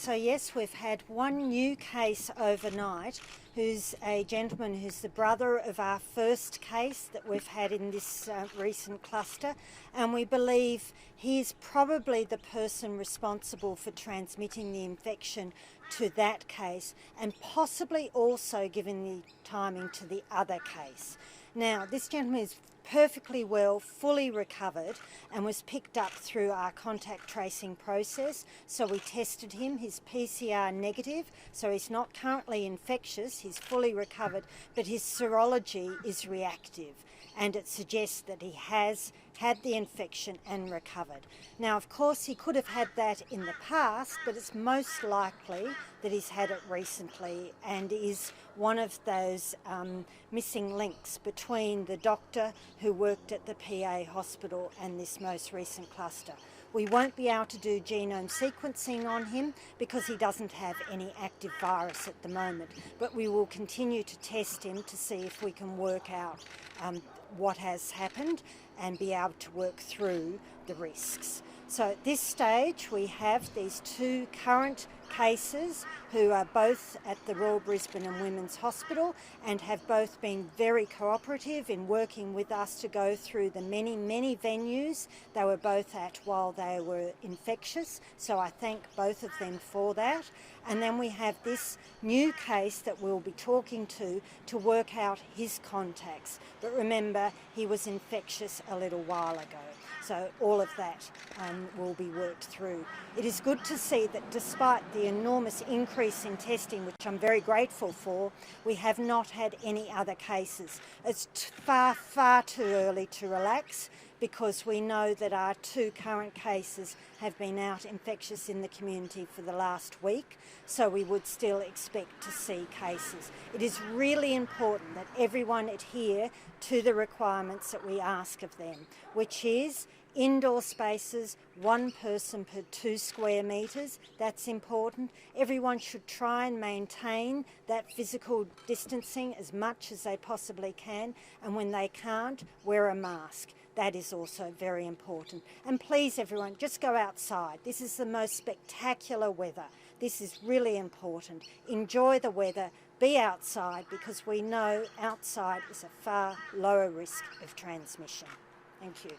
So yes, we've had one new case overnight who's a gentleman who's the brother of our first case that we've had in this recent cluster, and we believe he's probably the person responsible for transmitting the infection to that case, and possibly also given the timing to the other case. Now, this gentleman is perfectly well, fully recovered, and was picked up through our contact tracing process. So we tested him, he's PCR negative, so he's not currently infectious, he's fully recovered, but his serology is reactive, and it suggests that he has had the infection and recovered. Now, of course, he could have had that in the past, but it's most likely that he's had it recently and is one of those missing links between the doctor who worked at the PA hospital and this most recent cluster. We won't be able to do genome sequencing on him because he doesn't have any active virus at the moment, but we will continue to test him to see if we can work out what has happened and be able to work through the risks. So at this stage we have these two current cases who are both at the Royal Brisbane and Women's Hospital and have both been very cooperative in working with us to go through the many venues they were both at while they were infectious, so I thank both of them for that. And then we have this new case that we'll be talking to work out his contacts, but remember he was infectious a little while ago, so all of that will be worked through. It is good to see that despite the enormous increase in testing, which I'm very grateful for, we have not had any other cases. It's far too early to relax, because we know that our two current cases have been out infectious in the community for the last week, so we would still expect to see cases. It is really important that everyone adhere to the requirements that we ask of them, which is indoor spaces, one person per 2 square metres, that's important. Everyone should try and maintain that physical distancing as much as they possibly can, and when they can't, wear a mask. That is also very important. And please everyone, just go outside. This is the most spectacular weather. This is really important. Enjoy the weather, be outside, because we know outside is a far lower risk of transmission. Thank you.